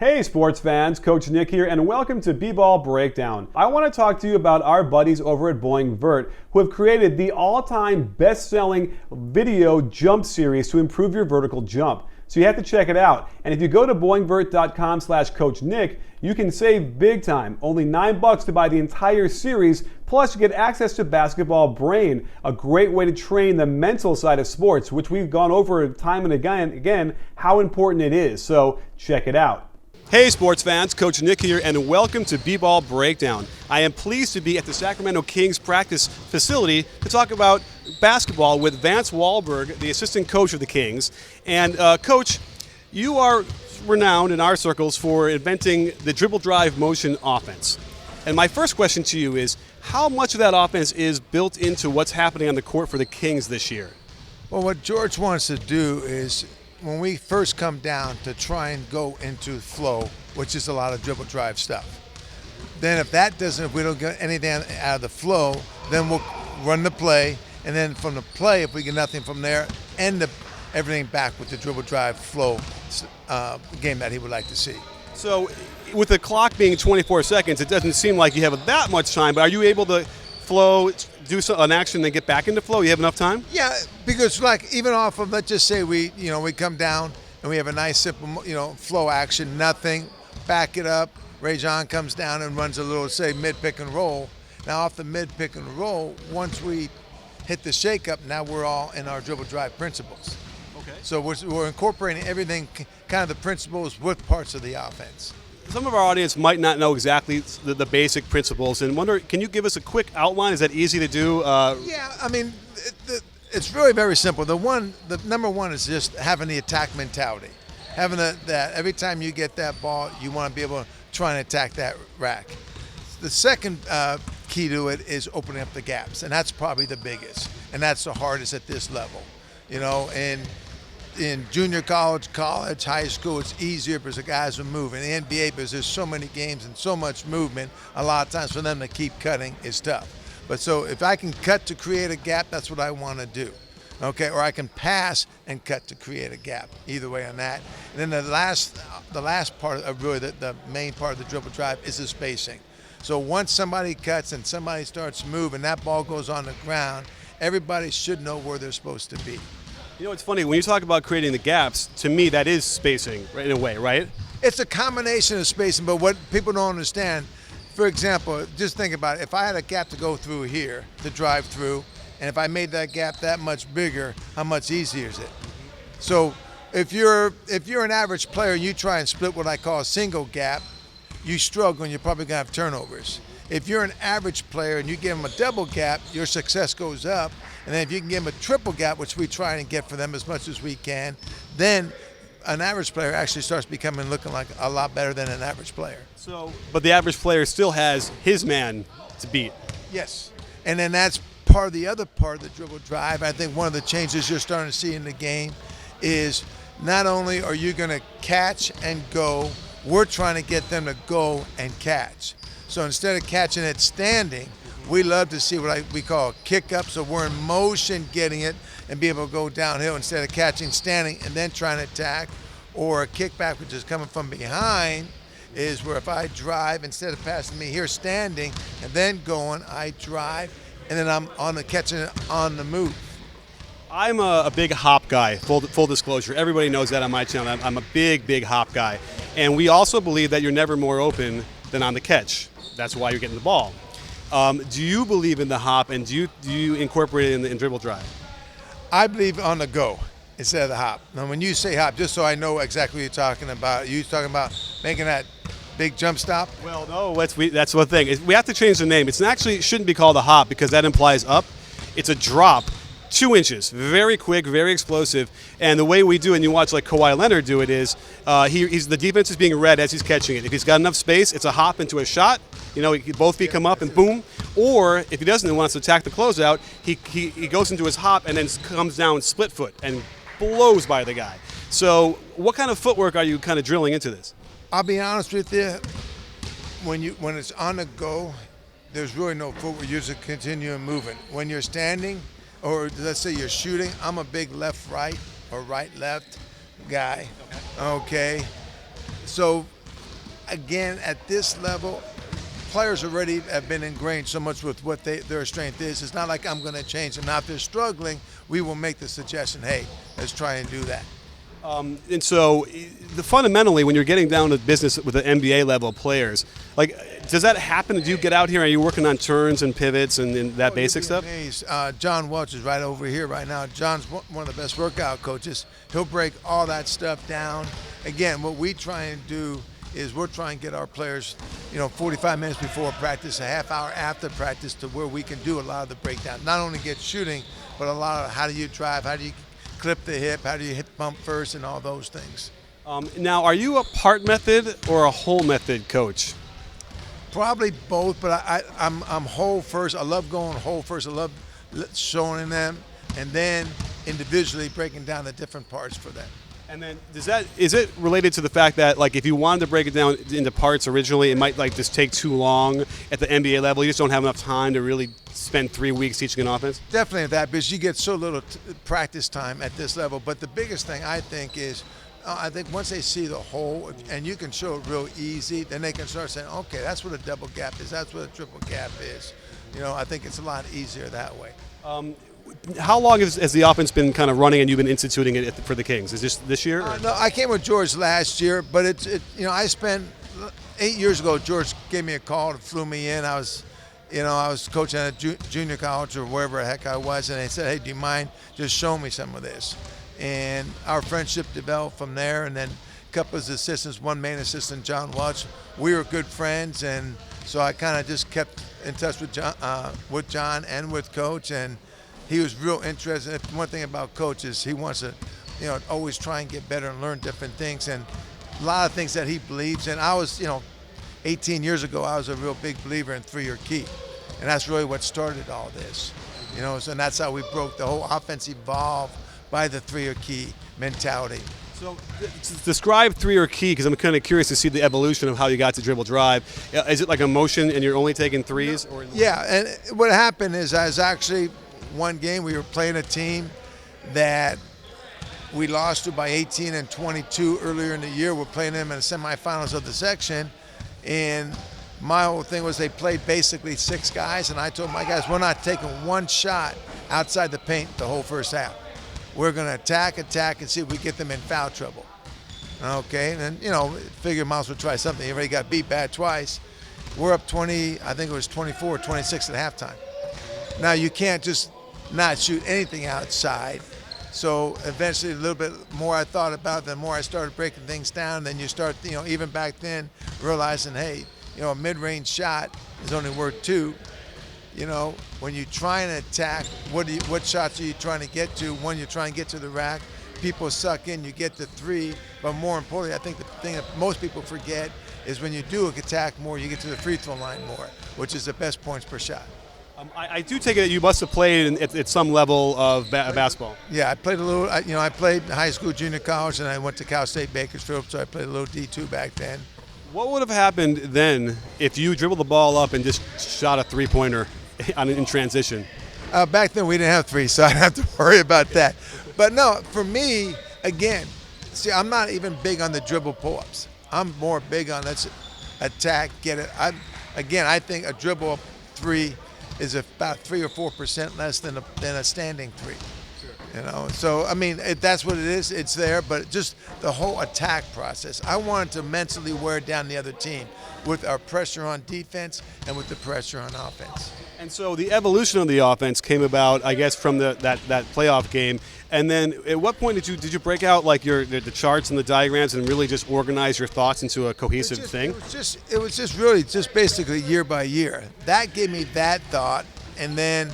Hey sports fans, Coach Nick here, and welcome to BBallBreakdown. I want to talk to you about our buddies over at Boing Vert, who have created the all-time best-selling video jump series to improve your vertical jump. So you have to check it out. And if you go to boingvert.com/Coach Nick, you can save big time. Only $9 to buy the entire series, plus you get access to Basketball Brain, a great way to train the mental side of sports, which we've gone over time and again how important it is. So check it out. Hey sports fans, Coach Nick here, and welcome to B-Ball-Breakdown. I am pleased to be at the Sacramento Kings practice facility to talk about basketball with Vance Walberg, the assistant coach of the Kings. And Coach, you are renowned in our circles for inventing the dribble drive motion offense. And my first question to you is, how much of that offense is built into what's happening on the court for the Kings this year? Well, what George wants to do is, when we first come down, to try and go into flow, which is a lot of dribble drive stuff. Then if we don't get anything out of the flow, then we'll run the play, and then from the play, if we get nothing from there, end everything back with the dribble drive flow game that he would like to see. So with the clock being 24 seconds, it doesn't seem like you have that much time, but are you able to flow, do an action, then get back into flow? You have enough time? Yeah, because like even off of, let's just say we come down and we have a nice simple, flow action, nothing, back it up. Ray John comes down and runs a little, say, mid pick and roll. Now off the mid pick and roll, once we hit the shake up, now we're all in our dribble drive principles. Okay. So we're incorporating everything, kind of the principles with parts of the offense. Some of our audience might not know exactly the basic principles, and wonder, can you give us a quick outline? Is that easy to do? Yeah, I mean, it's really very simple. The number one is just having the attack mentality. Having that every time you get that ball, you want to be able to try and attack that rack. The second key to it is opening up the gaps, and that's probably the biggest, and that's the hardest at this level. In junior college, high school, it's easier because the guys are moving. In the NBA, because there's so many games and so much movement, a lot of times for them to keep cutting is tough. But so if I can cut to create a gap, that's what I want to do. Okay, or I can pass and cut to create a gap. Either way on that. And then the last part of really the main part of the dribble drive is the spacing. So once somebody cuts and somebody starts moving, that ball goes on the ground, everybody should know where they're supposed to be. You know, it's funny, when you talk about creating the gaps, to me that is spacing, right, in a way, right? It's a combination of spacing, but what people don't understand, for example, just think about it. If I had a gap to go through here, to drive through, and if I made that gap that much bigger, how much easier is it? So if you're an average player and you try and split what I call a single gap, you struggle and you're probably going to have turnovers. If you're an average player and you give them a double gap, your success goes up. And then if you can give them a triple gap, which we try and get for them as much as we can, then an average player actually starts looking like a lot better than an average player. So, but the average player still has his man to beat. Yes, and then that's the other part of the dribble drive. I think one of the changes you're starting to see in the game is not only are you going to catch and go, we're trying to get them to go and catch. So instead of catching it standing, we love to see what we call a kick up, so we're in motion getting it and be able to go downhill instead of catching standing and then trying to attack. Or a kickback, which is coming from behind, is where if I drive, instead of passing me here standing and then going, I drive, and then I'm catching it on the move. I'm a big hop guy, full disclosure. Everybody knows that on my channel. I'm a big hop guy. And we also believe that you're never more open than on the catch. That's why you're getting the ball. Do you believe in the hop, and do you incorporate it in dribble drive? I believe on the go instead of the hop. Now, when you say hop, just so I know exactly what you're talking about, you're talking about making that big jump stop? Well, no, that's one thing. We have to change the name. It shouldn't be called a hop because that implies up. It's a drop, 2 inches, very quick, very explosive. And the way we do it, and you watch like Kawhi Leonard do it, is the defense is being read as he's catching it. If he's got enough space, it's a hop into a shot. Both feet come up and boom. Or if he doesn't and wants to attack the closeout, he goes into his hop and then comes down split foot and blows by the guy. So what kind of footwork are you kind of drilling into this? I'll be honest with you. When it's on the go, there's really no footwork. You just continue moving. When you're standing, or let's say you're shooting, I'm a big left-right or right-left guy. Okay. So again, at this level, players already have been ingrained so much with what their strength is. It's not like I'm going to change them. Now, if they're struggling, we will make the suggestion, hey, let's try and do that. And so, fundamentally, when you're getting down to business with the NBA level players, like, does that happen? Do you get out here? Are you working on turns and pivots and that basic stuff? Amazed. John Welch is right over here right now. John's one of the best workout coaches. He'll break all that stuff down. Again, what we try and do is we're trying to get our players, 45 minutes before practice, a half hour after practice, to where we can do a lot of the breakdown. Not only get shooting, but a lot of how do you drive, how do you clip the hip, how do you hip bump first, and all those things. Now, are you a part method or a whole method coach? Probably both, but I'm whole first. I love going whole first. I love showing them, and then individually breaking down the different parts for them. And then is it related to the fact that, like, if you wanted to break it down into parts originally, it might just take too long at the NBA level? You just don't have enough time to really spend 3 weeks teaching an offense? Definitely that, because you get so little practice time at this level. But the biggest thing I think is, I think once they see the whole, and you can show it real easy, then they can start saying, okay, that's what a double gap is, that's what a triple gap is. I think it's a lot easier that way. How long has the offense been kind of running and you've been instituting it for the Kings? Is this year? No, I came with George last year, but I spent 8 years ago. George gave me a call and flew me in. I was coaching at a junior college or wherever the heck I was, and they said, hey, do you mind just showing me some of this? And our friendship developed from there, and then a couple of assistants, one main assistant, John Welch. We were good friends, and so I kind of just kept in touch with John and with Coach, and he was real interested. One thing about Coach is he wants to, always try and get better and learn different things, and a lot of things that he believes in. I was, 18 years ago, I was a real big believer in three-year key, and that's really what started all this. And that's how we broke the whole offense evolved by the three-year key mentality. So describe three-year key, because I'm kind of curious to see the evolution of how you got to dribble drive. Is it like a motion and you're only taking threes? Or yeah, and what happened is I was actually one game we were playing a team that we lost to by 18 and 22 earlier in the year. We're playing them in the semifinals of the section, and my whole thing was they played basically 6 guys, and I told my guys, we're not taking one shot outside the paint the whole first half. We're going to attack, and see if we get them in foul trouble. Okay, and then, figure Miles would try something. He already got beat bad twice. We're up 20, I think it was 24, 26 at halftime. Now, you can't just not shoot anything outside. So eventually, a little bit more I thought about it, the more I started breaking things down. Then you start, even back then, realizing, hey, a mid-range shot is only worth 2. When you try and attack, what shots are you trying to get to? One, you're trying to get to the rack. People suck in, you get to 3. But more importantly, I think the thing that most people forget is when you do attack more, you get to the free throw line more, which is the best points per shot. I do take it that you must have played at some level of basketball. Yeah, I played a little. I played high school, junior college, and I went to Cal State Bakersfield, so I played a little D2 back then. What would have happened then if you dribbled the ball up and just shot a three-pointer in transition? Back then we didn't have 3, so I didn't have to worry about that. But no, for me, again, see, I'm not even big on the dribble pull-ups. I'm more big on let's attack, get it. I think a dribble 3 is about 3 or 4% less than a standing 3. Sure. So I mean, that's what it is. It's there, but just the whole attack process. I wanted to mentally wear down the other team with our pressure on defense and with the pressure on offense. And so the evolution of the offense came about, I guess, from that playoff game. And then, at what point did you break out like the charts and the diagrams and really just organize your thoughts into a cohesive thing? It was just really basically year by year. That gave me that thought, and then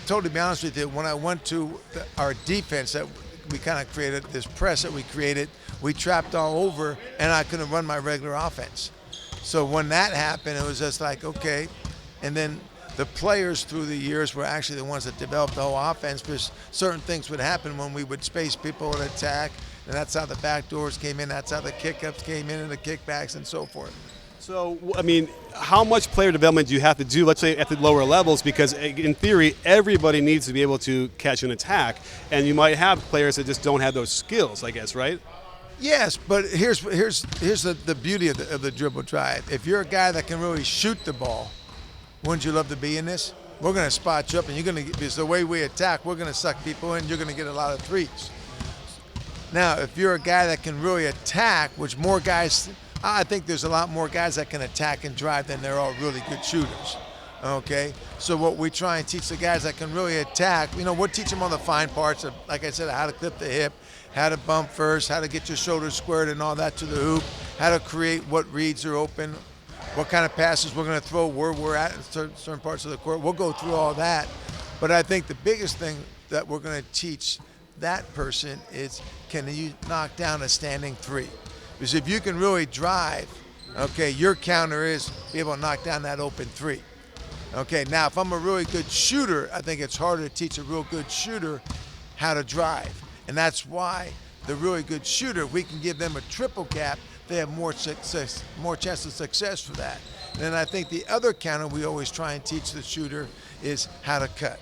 totally be honest with you, when I went to our defense that we kind of created, this press that we created, we trapped all over, and I couldn't run my regular offense. So when that happened, it was just like, okay. And then the players through the years were actually the ones that developed the whole offense, because certain things would happen when we would space people and attack, and that's how the back doors came in, that's how the kick-ups came in and the kickbacks and so forth. So, I mean, how much player development do you have to do, let's say, at the lower levels? Because, in theory, everybody needs to be able to catch an attack, and you might have players that just don't have those skills, I guess, right? Yes, but here's the beauty of the dribble drive. If you're a guy that can really shoot the ball, wouldn't you love to be in this? We're going to spot you up, and you're going to, because the way we attack, we're going to suck people in. You're going to get a lot of threes. Now, if you're a guy that can really attack, which more guys, I think there's a lot more guys that can attack and drive than there are really good shooters. Okay, so what we try and teach the guys that can really attack, we'll teach them all the fine parts of, like I said, how to clip the hip, how to bump first, how to get your shoulders squared and all that to the hoop, how to create what reads are open, what kind of passes we're going to throw, where we're at in certain parts of the court. We'll go through all that. But I think the biggest thing that we're going to teach that person is, can you knock down a standing three? Because if you can really drive, okay, your counter is be able to knock down that open three. Okay, now if I'm a really good shooter, I think it's harder to teach a real good shooter how to drive. And that's why the really good shooter, we can give them a triple gap, they have more success, more chance of success for that. And then I think the other counter we always try and teach the shooter is how to cut.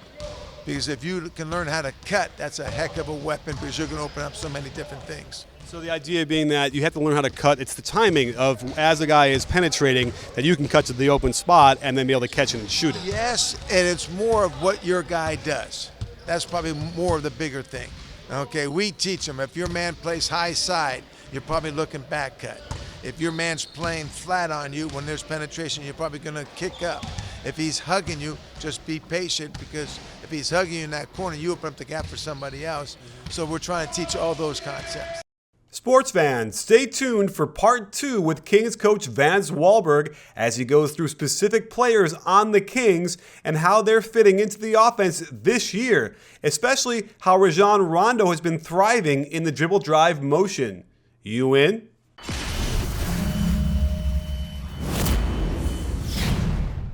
Because if you can learn how to cut, that's a heck of a weapon, because you're going to open up so many different things. So the idea being that you have to learn how to cut. It's the timing of, as the guy is penetrating, that you can cut to the open spot and then be able to catch it and shoot it. Yes, and it's more of what your guy does. That's probably more of the bigger thing. Okay, we teach them, if your man plays high side, you're probably looking back cut. If your man's playing flat on you when there's penetration, you're probably going to kick up. If he's hugging you, just be patient, because if he's hugging you in that corner, you open up the gap for somebody else. So we're trying to teach all those concepts. Sports fans, stay tuned for part 2 with Kings coach Vance Walberg as he goes through specific players on the Kings and how they're fitting into the offense this year, especially how Rajon Rondo has been thriving in the dribble drive motion. You in?